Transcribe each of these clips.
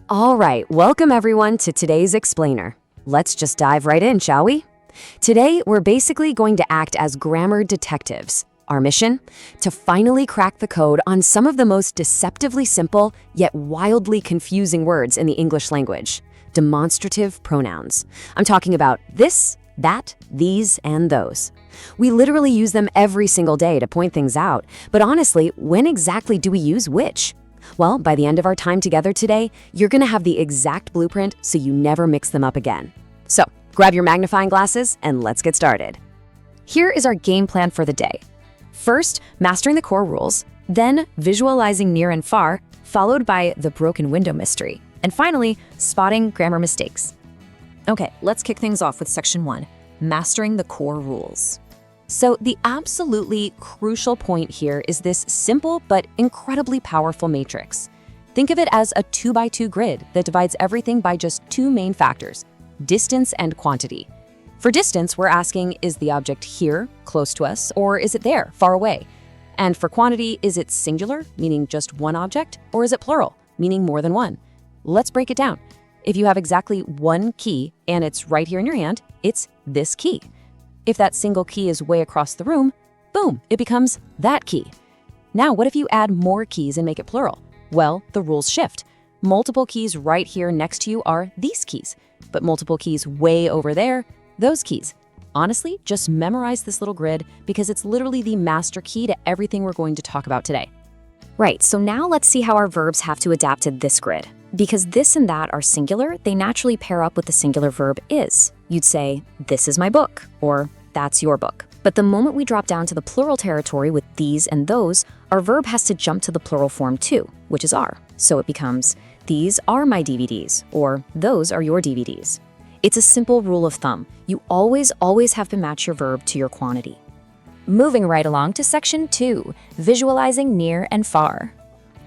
All right, welcome everyone to today's explainer. Let's just dive right in, shall we? Today, we're basically going to act as grammar detectives. Our mission? To finally crack the code on some of the most deceptively simple yet wildly confusing words in the English language. Demonstrative pronouns. I'm talking about this, that, these, and those. We literally use them every single day to point things out, but honestly, when exactly do we use which? Well, by the end of our time together today, you're gonna have the exact blueprint so you never mix them up again. So, grab your magnifying glasses and let's get started. Here is our game plan for the day. First, mastering the core rules, then visualizing near and far, followed by the broken window mystery, and finally, spotting grammar mistakes. Okay, let's kick things off with section 1, mastering the core rules. So the absolutely crucial point here is this simple but incredibly powerful matrix. Think of it as a 2x2 grid that divides everything by just two main factors, distance and quantity. For distance, we're asking, is the object here, close to us, or is it there, far away? And for quantity, is it singular, meaning just one object, or is it plural, meaning more than one? Let's break it down. If you have exactly one key and it's right here in your hand, it's this key. If that single key is way across the room, boom, it becomes that key. Now, what if you add more keys and make it plural? Well, the rules shift. Multiple keys right here next to you are these keys, but multiple keys way over there, those keys. Honestly, just memorize this little grid because it's literally the master key to everything we're going to talk about today. Right, so now let's see how our verbs have to adapt to this grid. Because this and that are singular, they naturally pair up with the singular verb is. You'd say, this is my book, or that's your book. But the moment we drop down to the plural territory with these and those, our verb has to jump to the plural form too, which is are. So it becomes, these are my DVDs, or those are your DVDs. It's a simple rule of thumb. You always have to match your verb to your quantity. Moving right along to section 2, visualizing near and far.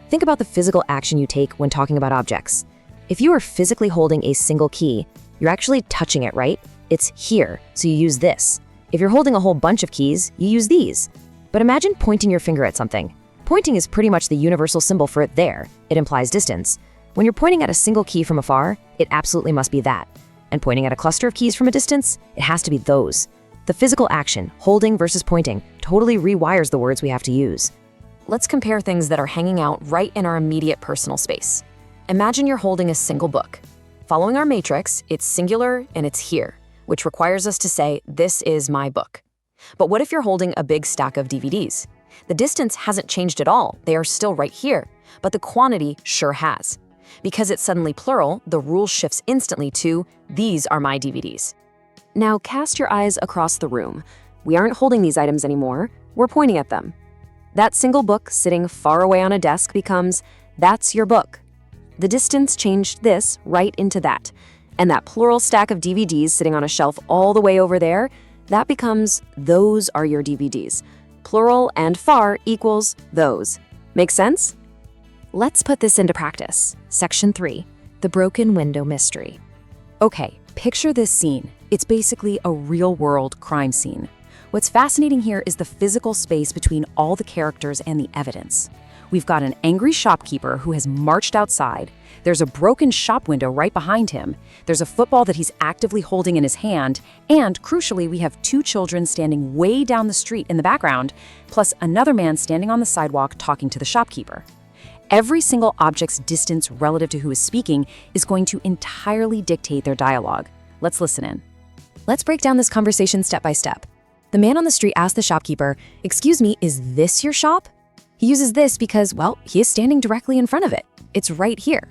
Think about the physical action you take when talking about objects. If you are physically holding a single key, you're actually touching it, right? It's here, so you use this. If you're holding a whole bunch of keys, you use these. But imagine pointing your finger at something. Pointing is pretty much the universal symbol for it there. It implies distance. When you're pointing at a single key from afar, it absolutely must be that. And pointing at a cluster of keys from a distance, it has to be those. The physical action, holding versus pointing, totally rewires the words we have to use. Let's compare things that are hanging out right in our immediate personal space. Imagine you're holding a single book. Following our matrix, it's singular and it's here, which requires us to say, this is my book. But what if you're holding a big stack of DVDs? The distance hasn't changed at all. They are still right here, but the quantity sure has. Because it's suddenly plural, the rule shifts instantly to, these are my DVDs. Now cast your eyes across the room. We aren't holding these items anymore, we're pointing at them. That single book sitting far away on a desk becomes, that's your book. The distance changed this right into that. And that plural stack of DVDs sitting on a shelf all the way over there, that becomes, those are your DVDs. Plural and far equals those. Make sense? Let's put this into practice. Section 3, the broken window mystery. Okay, picture this scene. It's basically a real-world crime scene. What's fascinating here is the physical space between all the characters and the evidence. We've got an angry shopkeeper who has marched outside. There's a broken shop window right behind him. There's a football that he's actively holding in his hand. And crucially, we have two children standing way down the street in the background, plus another man standing on the sidewalk talking to the shopkeeper. Every single object's distance relative to who is speaking is going to entirely dictate their dialogue. Let's listen in. Let's break down this conversation step by step. The man on the street asks the shopkeeper, "Excuse me, is this your shop?" He uses this because, well, he is standing directly in front of it. It's right here.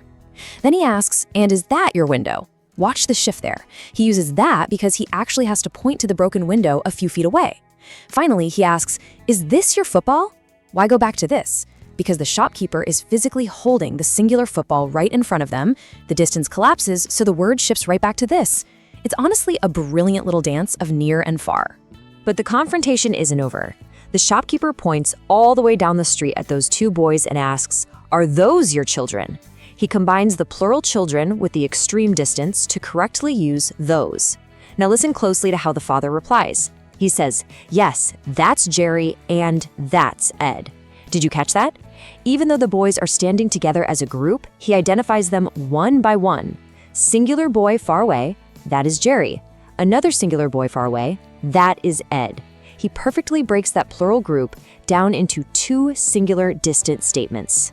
Then he asks, "And is that your window?" Watch the shift there. He uses that because he actually has to point to the broken window a few feet away. Finally, he asks, "Is this your football?" Why go back to this? Because the shopkeeper is physically holding the singular football right in front of them, the distance collapses, so the word shifts right back to this. It's honestly a brilliant little dance of near and far. But the confrontation isn't over. The shopkeeper points all the way down the street at those two boys and asks, "Are those your children?" He combines the plural children with the extreme distance to correctly use those. Now listen closely to how the father replies. He says, "Yes, that's Jerry and that's Ed." Did you catch that? Even though the boys are standing together as a group, he identifies them one by one. Singular boy far away, that is Jerry. Another singular boy far away, that is Ed. He perfectly breaks that plural group down into two singular distant statements.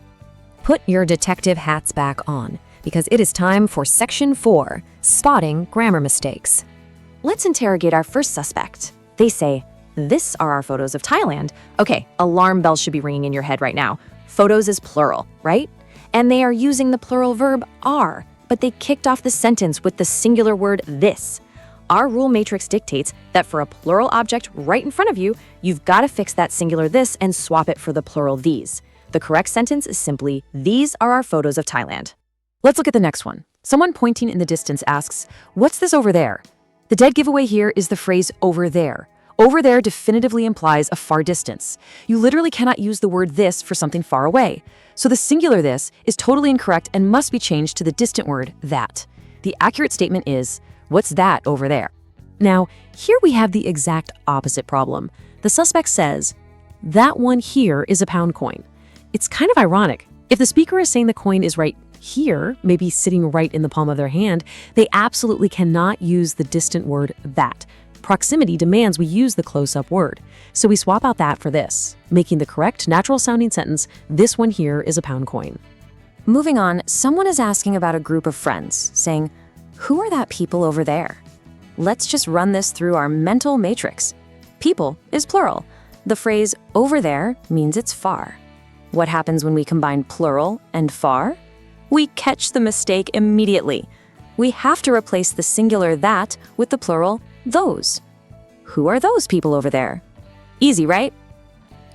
Put your detective hats back on, because it is time for Section 4, Spotting Grammar Mistakes. Let's interrogate our first suspect. They say, "This are our photos of Thailand." Okay, alarm bells should be ringing in your head right now. Photos is plural, right? And they are using the plural verb are, but they kicked off the sentence with the singular word this. Our rule matrix dictates that for a plural object right in front of you, you've got to fix that singular this and swap it for the plural these. The correct sentence is simply, "These are our photos of Thailand." Let's look at the next one. Someone pointing in the distance asks, "What's this over there?" The dead giveaway here is the phrase over there. Over there definitively implies a far distance. You literally cannot use the word this for something far away. So the singular this is totally incorrect and must be changed to the distant word that. The accurate statement is, "What's that over there?" Now, here we have the exact opposite problem. The suspect says, "That one here is a pound coin." It's kind of ironic. If the speaker is saying the coin is right here, maybe sitting right in the palm of their hand, they absolutely cannot use the distant word that. Proximity demands we use the close-up word. So we swap out that for this, making the correct natural-sounding sentence, "This one here is a pound coin." Moving on, someone is asking about a group of friends, saying, "Who are that people over there?" Let's just run this through our mental matrix. People is plural. The phrase over there means it's far. What happens when we combine plural and far? We catch the mistake immediately. We have to replace the singular that with the plural those. Who are those people over there? Easy, right?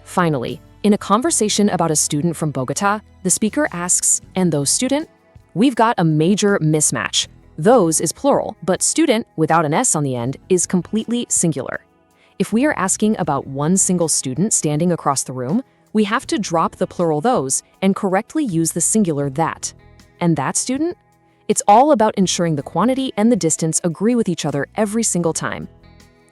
Finally, in a conversation about a student from Bogota, the speaker asks, "And those student?" We've got a major mismatch. Those is plural, but student, without an S on the end, is completely singular. If we are asking about one single student standing across the room, we have to drop the plural those and correctly use the singular that. And that student? It's all about ensuring the quantity and the distance agree with each other every single time.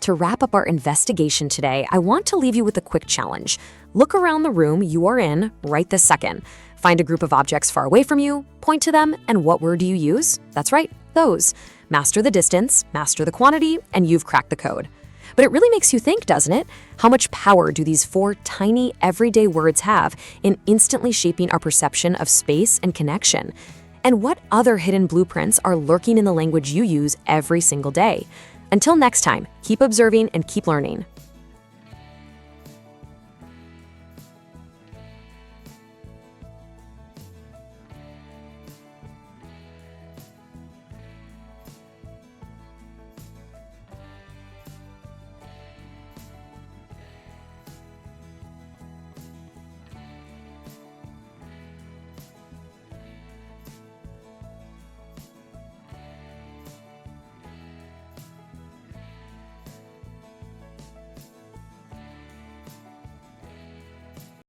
To wrap up our investigation today, I want to leave you with a quick challenge. Look around the room you are in right this second. Find a group of objects far away from you, point to them, and what word do you use? That's right, those. Master the distance, master the quantity, and you've cracked the code. But it really makes you think, doesn't it? How much power do these four tiny, everyday words have in instantly shaping our perception of space and connection? And what other hidden blueprints are lurking in the language you use every single day? Until next time, keep observing and keep learning.